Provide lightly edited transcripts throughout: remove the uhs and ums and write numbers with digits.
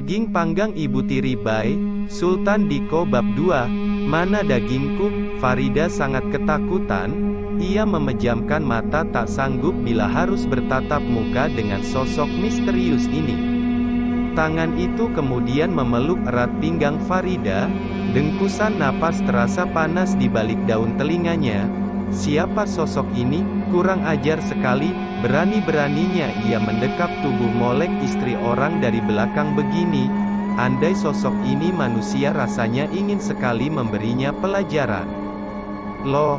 Daging panggang Ibu Tiri by Sultan Diko Bab 2. Mana dagingku? Farida sangat ketakutan. Ia memejamkan mata tak sanggup bila harus bertatap muka dengan sosok misterius ini. Tangan itu kemudian memeluk erat pinggang Farida. Dengkusan napas terasa panas di balik daun telinganya. Siapa sosok ini? Kurang ajar sekali. Berani-beraninya ia mendekap tubuh molek istri orang dari belakang begini. Andai sosok ini manusia rasanya ingin sekali memberinya pelajaran. Loh,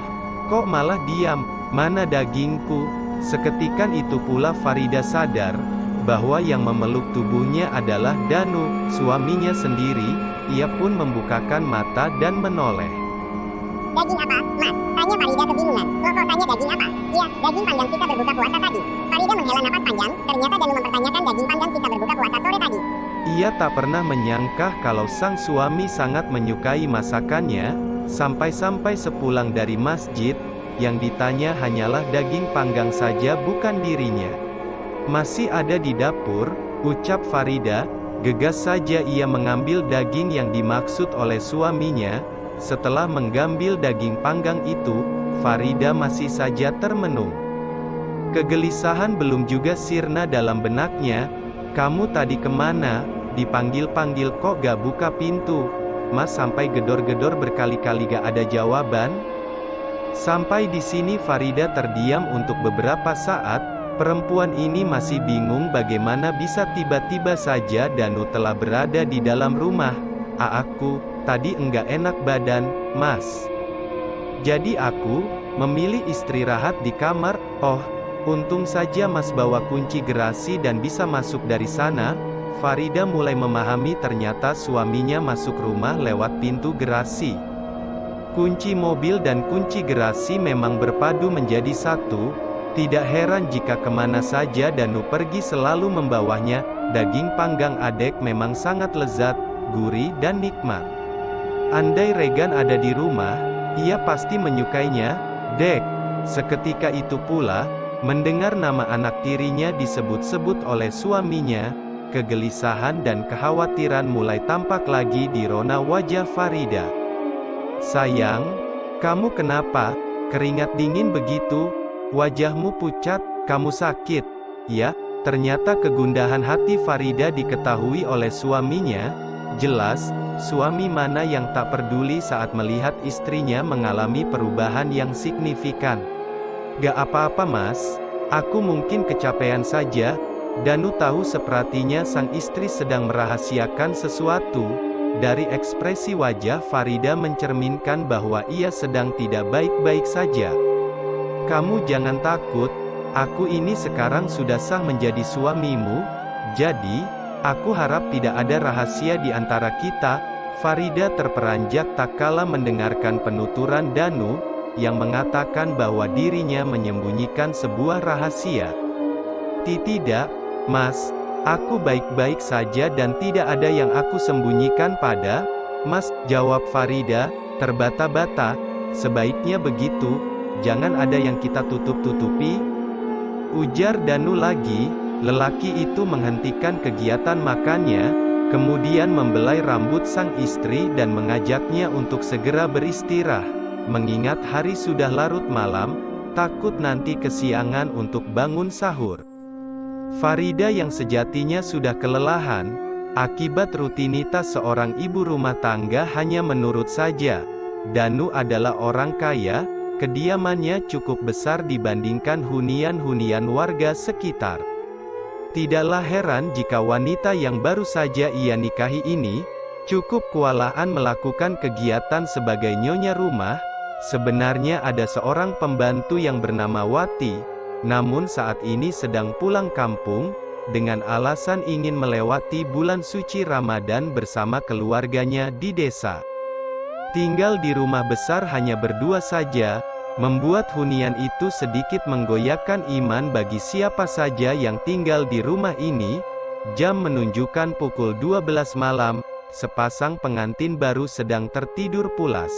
kok malah diam? Mana dagingku? Seketika itu pula Farida sadar bahwa yang memeluk tubuhnya adalah Danu, suaminya sendiri. Ia pun membukakan mata dan menoleh. Daging apa, Mas? Tanya Farida kebingungan. Loh, kok tanya daging apa? Iya, daging panggang kita berbuka puasa tadi. Farida menghela napas panjang. Ternyata Danu mempertanyakan daging panggang kita berbuka puasa sore tadi. Ia tak pernah menyangka kalau sang suami sangat menyukai masakannya. Sampai-sampai sepulang dari masjid, yang ditanya hanyalah daging panggang saja, bukan dirinya. Masih ada di dapur, ucap Farida. Gegas saja ia mengambil daging yang dimaksud oleh suaminya. Setelah mengambil daging panggang itu, Farida masih saja termenung. Kegelisahan belum juga sirna dalam benaknya. Kamu tadi kemana? Dipanggil-panggil kok gak buka pintu? Mas sampai gedor-gedor berkali-kali gak ada jawaban. Sampai di sini Farida terdiam untuk beberapa saat. Perempuan ini masih bingung bagaimana bisa tiba-tiba saja Danu telah berada di dalam rumah. Aku tadi enggak enak badan, Mas. Jadi aku memilih istirahat di kamar. Oh, untung saja Mas bawa kunci gerasi dan bisa masuk dari sana. Farida mulai memahami ternyata suaminya masuk rumah lewat pintu gerasi. Kunci mobil dan kunci gerasi memang berpadu menjadi satu. Tidak heran jika kemana saja Danu pergi selalu membawanya. Daging panggang Adek memang sangat lezat, gurih dan nikmat. Andai Regan ada di rumah, ia pasti menyukainya. Dek. Seketika itu pula, mendengar nama anak tirinya disebut-sebut oleh suaminya, kegelisahan dan kekhawatiran mulai tampak lagi di rona wajah Farida. Sayang, kamu kenapa? Keringat dingin begitu? Wajahmu pucat, kamu sakit? Ya, ternyata kegundahan hati Farida diketahui oleh suaminya. Jelas, suami mana yang tak peduli saat melihat istrinya mengalami perubahan yang signifikan. Gak apa-apa Mas, aku mungkin kecapean saja. Danu tahu sepertinya sang istri sedang merahasiakan sesuatu. Dari ekspresi wajah Farida mencerminkan bahwa ia sedang tidak baik-baik saja. Kamu jangan takut, aku ini sekarang sudah sah menjadi suamimu. Jadi, aku harap tidak ada rahasia di antara kita. Farida terperanjat tak kala mendengarkan penuturan Danu, yang mengatakan bahwa dirinya menyembunyikan sebuah rahasia. Tidak, Mas, aku baik-baik saja dan tidak ada yang aku sembunyikan pada Mas, jawab Farida, terbata-bata. Sebaiknya begitu, jangan ada yang kita tutup-tutupi, ujar Danu lagi. Lelaki itu menghentikan kegiatan makannya, kemudian membelai rambut sang istri dan mengajaknya untuk segera beristirahat. Mengingat hari sudah larut malam, takut nanti kesiangan untuk bangun sahur. Farida yang sejatinya sudah kelelahan, akibat rutinitas seorang ibu rumah tangga hanya menurut saja. Danu adalah orang kaya, kediamannya cukup besar dibandingkan hunian-hunian warga sekitar. Tidaklah heran jika wanita yang baru saja ia nikahi ini, cukup kewalahan melakukan kegiatan sebagai nyonya rumah. Sebenarnya ada seorang pembantu yang bernama Wati, namun saat ini sedang pulang kampung, dengan alasan ingin melewati bulan suci Ramadan bersama keluarganya di desa. Tinggal di rumah besar hanya berdua saja, membuat hunian itu sedikit menggoyahkan iman bagi siapa saja yang tinggal di rumah ini. Jam menunjukkan pukul 12 malam, sepasang pengantin baru sedang tertidur pulas.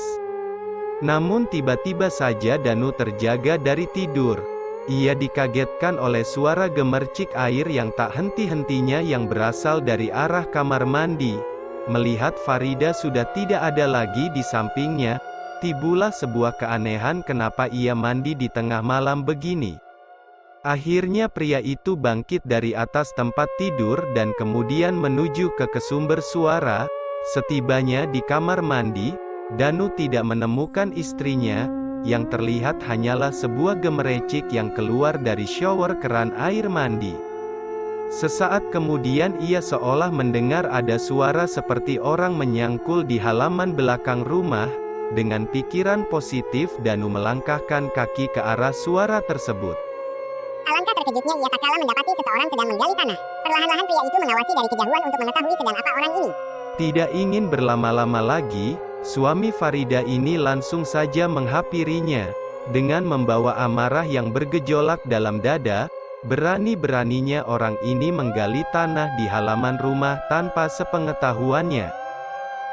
Namun tiba-tiba saja Danu terjaga dari tidur. Ia dikagetkan oleh suara gemercik air yang tak henti-hentinya yang berasal dari arah kamar mandi. Melihat Farida sudah tidak ada lagi di sampingnya, timbullah sebuah keanehan kenapa ia mandi di tengah malam begini. Akhirnya pria itu bangkit dari atas tempat tidur dan kemudian menuju ke sumber suara. Setibanya di kamar mandi, Danu tidak menemukan istrinya. Yang terlihat hanyalah sebuah gemericik yang keluar dari shower keran air mandi. Sesaat kemudian ia seolah mendengar ada suara seperti orang menyangkul di halaman belakang rumah. Dengan pikiran positif Danu melangkahkan kaki ke arah suara tersebut. Alangkah terkejutnya ia tak kala mendapati seseorang sedang menggali tanah. Perlahan-lahan pria itu mengawasi dari kejauhan untuk mengetahui sedang apa orang ini. Tidak ingin berlama-lama lagi, suami Farida ini langsung saja menghampirinya. Dengan membawa amarah yang bergejolak dalam dada, berani-beraninya orang ini menggali tanah di halaman rumah tanpa sepengetahuannya.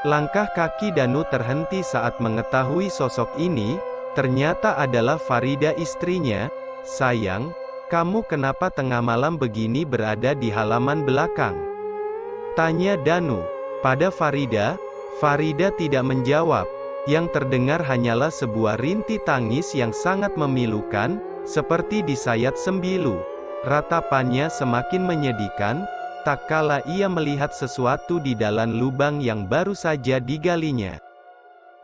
Langkah kaki Danu terhenti saat mengetahui sosok ini, ternyata adalah Farida istrinya. "Sayang, kamu kenapa tengah malam begini berada di halaman belakang?" tanya Danu pada Farida. Farida tidak menjawab. Yang terdengar hanyalah sebuah rintih tangis yang sangat memilukan, seperti disayat sembilu. Ratapannya semakin menyedihkan, tak kala ia melihat sesuatu di dalam lubang yang baru saja digalinya.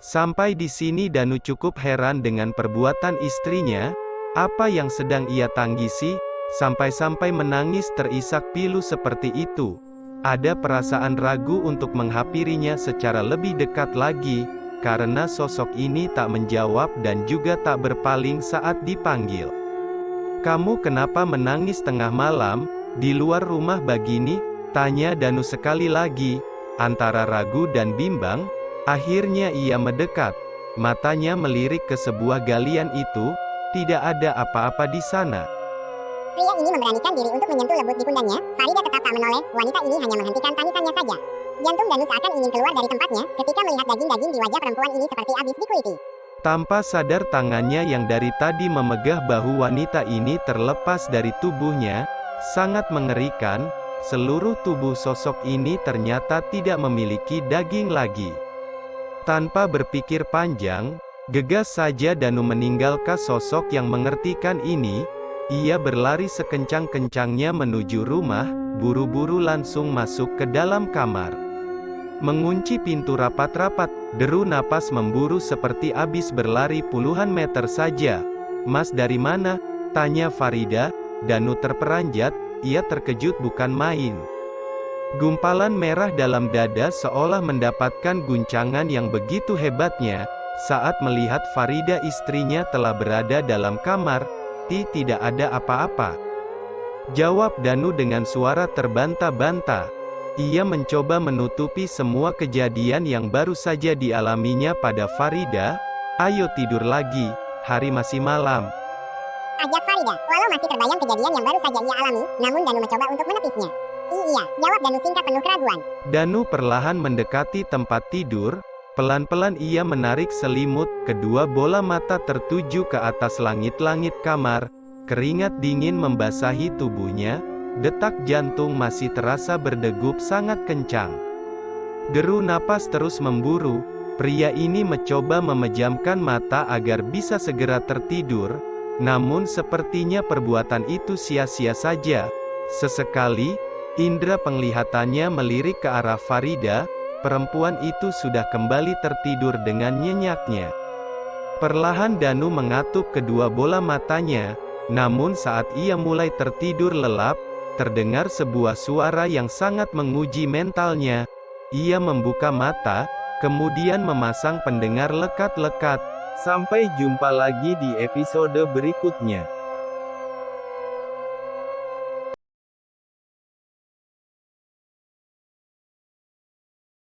Sampai di sini Danu cukup heran dengan perbuatan istrinya. Apa yang sedang ia tangisi, sampai-sampai menangis terisak pilu seperti itu. Ada perasaan ragu untuk menghampirinya secara lebih dekat lagi, karena sosok ini tak menjawab dan juga tak berpaling saat dipanggil. "Kamu kenapa menangis tengah malam, di luar rumah begini?" tanya Danu sekali lagi. Antara ragu dan bimbang, akhirnya ia mendekat. Matanya melirik ke sebuah galian itu, tidak ada apa-apa di sana. Pria ini memberanikan diri untuk menyentuh lembut di pundaknya. Farida tetap tak menoleh, wanita ini hanya menghentikan tangisannya saja. Jantung Danu seakan ingin keluar dari tempatnya, ketika melihat daging-daging di wajah perempuan ini seperti habis dikuliti. Tanpa sadar tangannya yang dari tadi memegah bahu wanita ini terlepas dari tubuhnya. Sangat mengerikan, seluruh tubuh sosok ini ternyata tidak memiliki daging lagi. Tanpa berpikir panjang, gegas saja Danu meninggalkan sosok yang mengerikan ini. Ia berlari sekencang-kencangnya menuju rumah, buru-buru langsung masuk ke dalam kamar. Mengunci pintu rapat-rapat, deru napas memburu seperti abis berlari puluhan meter saja. "Mas dari mana?" tanya Farida. Danu terperanjat, ia terkejut bukan main. Gumpalan merah dalam dada seolah mendapatkan guncangan yang begitu hebatnya, saat melihat Farida istrinya telah berada dalam kamar. "Tidak ada apa-apa," jawab Danu dengan suara terbantah-bantah. Ia mencoba menutupi semua kejadian yang baru saja dialaminya pada Farida. "Ayo tidur lagi, hari masih malam," ajak Farida. Walau masih terbayang kejadian yang baru saja ia alami, namun Danu mencoba untuk menepisnya. "Iya," jawab Danu singkat penuh keraguan. Danu perlahan mendekati tempat tidur. Pelan-pelan ia menarik selimut, kedua bola mata tertuju ke atas langit-langit kamar. Keringat dingin membasahi tubuhnya, detak jantung masih terasa berdegup sangat kencang. Deru napas terus memburu, pria ini mencoba memejamkan mata agar bisa segera tertidur, namun sepertinya perbuatan itu sia-sia saja. Sesekali, indera penglihatannya melirik ke arah Farida. Perempuan itu sudah kembali tertidur dengan nyenyaknya. Perlahan Danu mengatup kedua bola matanya, namun saat ia mulai tertidur lelap, terdengar sebuah suara yang sangat menguji mentalnya. Ia membuka mata, kemudian memasang pendengar lekat-lekat. Sampai jumpa lagi di episode berikutnya.